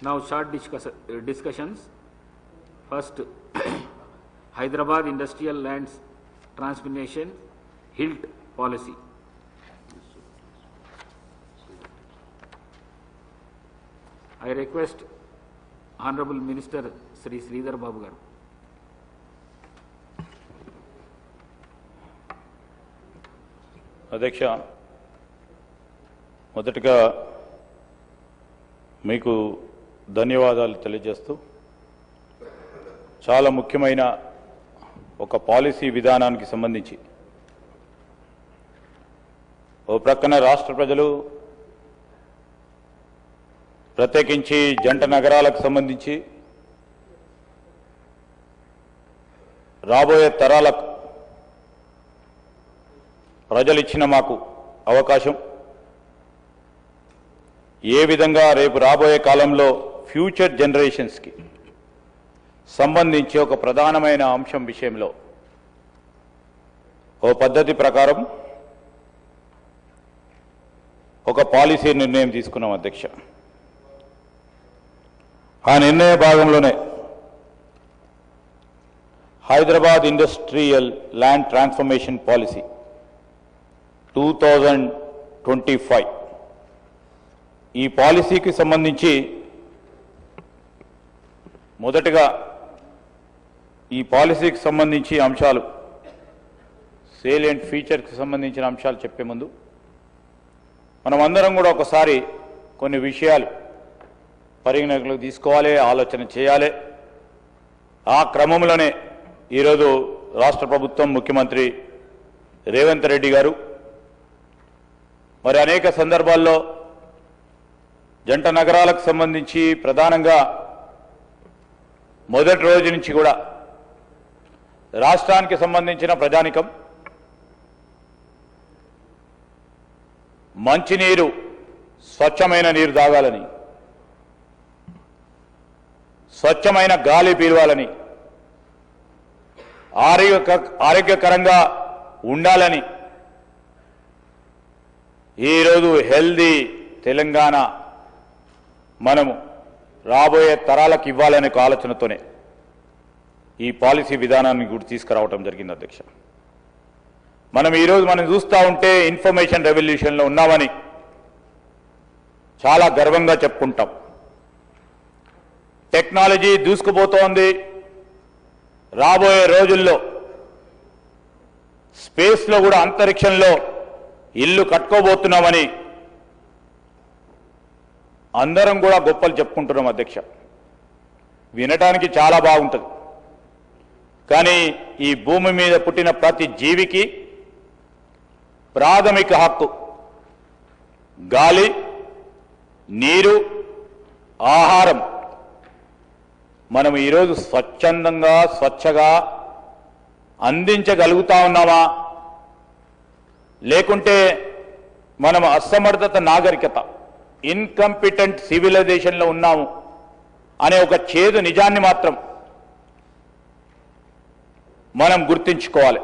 Now short discussions. First, Hyderabad Industrial Lands Transformation HILT Policy. I request Honorable Minister Sri Sridhar Babu garu. అధ్యక్ష, మొదటగా మీకు ధన్యవాదాలు తెలియజేస్తూ చాలా ముఖ్యమైన ఒక పాలసీ విధానానికి సంబంధించి ఓ ప్రక్కన రాష్ట్ర ప్రజలు ప్రత్యేకించి జంట నగరాలకు సంబంధించి రాబోయే తరాలకు ప్రజలు ఇచ్చిన మాకు అవకాశం ఏ విధంగా రేపు రాబోయే కాలంలో ఫ్యూచర్ జనరేషన్స్కి సంబంధించి ఒక ప్రధానమైన అంశం విషయంలో ఓ పద్ధతి ప్రకారం ఒక పాలసీ నిర్ణయం తీసుకున్నాం అధ్యక్ష. ఆ నిర్ణయ భాగంలోనే Hyderabad industrial land transformation policy 2025 ఈ పాలసీకి సంబంధించి మొదటగా ఈ పాలసీకి సంబంధించి అంశాలు సేలియంట్ ఫీచర్కి సంబంధించిన అంశాలు చెప్పే ముందు మనం అందరం కూడా ఒకసారి కొన్ని విషయాలు పరిగణనలోకి తీసుకోవాలి, ఆలోచన చేయాలి. ఆ క్రమంలోనే ఈరోజు రాష్ట్ర ప్రభుత్వం ముఖ్యమంత్రి రేవంత్ రెడ్డి గారు మరి అనేక సందర్భాల్లో జంట నగరాలకు సంబంధించి ప్రధానంగా మొదటి రోజు నుంచి కూడా రాష్ట్రానికి సంబంధించిన ప్రజానికం మంచినీరు, స్వచ్ఛమైన నీరు తాగాలని, స్వచ్ఛమైన గాలి పీల్వాలని, ఆరోగ్యకరంగా ఉండాలని ఈరోజు హెల్దీ తెలంగాణ మనము రాబోయే తరాలకు ఇవ్వాలనే ఆలోచనతోనే ఈ పాలసీ విధానాన్ని కూడా తీసుకురావడం జరిగింది అధ్యక్ష. ఈరోజు మనం చూస్తూ ఉంటే ఇన్ఫర్మేషన్ రెవల్యూషన్లో ఉన్నామని చాలా గర్వంగా చెప్పుకుంటాం. టెక్నాలజీ దూసుకుపోతోంది. రాబోయే రోజుల్లో స్పేస్లో కూడా అంతరిక్షంలో ఇల్లు కట్టుకోబోతున్నామని అందరం కూడా గొప్పలు చెప్పుకుంటున్నాం అధ్యక్ష. వినటానికి చాలా బాగుంటుంది. కానీ ఈ భూమి మీద పుట్టిన ప్రతి జీవికి ప్రాథమిక హక్కు గాలి, నీరు, ఆహారం మనం ఈరోజు స్వచ్ఛందంగా స్వచ్ఛగా అందించగలుగుతా ఉన్నామా, లేకుంటే మనం అసమర్థత నాగరికత, ఇన్కంపిటెంట్ సివిలైజేషన్లో ఉన్నాము అనే ఒక చేదు నిజాన్ని మాత్రం మనం గుర్తించుకోవాలి.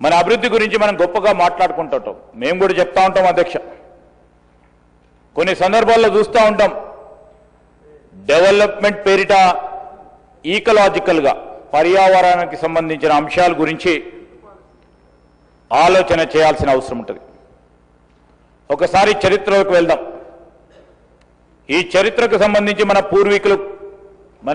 మన అభివృద్ధి గురించి మనం గొప్పగా మాట్లాడుకుంటుంటాం. మేము కూడా చెప్తా ఉంటాం అధ్యక్ష. కొన్ని సందర్భాల్లో చూస్తూ ఉంటాం డెవలప్మెంట్ పేరిట ఈకలాజికల్గా పర్యావరణానికి సంబంధించిన అంశాల గురించి ఆలోచన చేయాల్సిన అవసరం ఉంటుంది. ఒకసారి చరిత్రలోకి వెళ్దాం. ఈ చరిత్రకు సంబంధించి మన పూర్వీకులు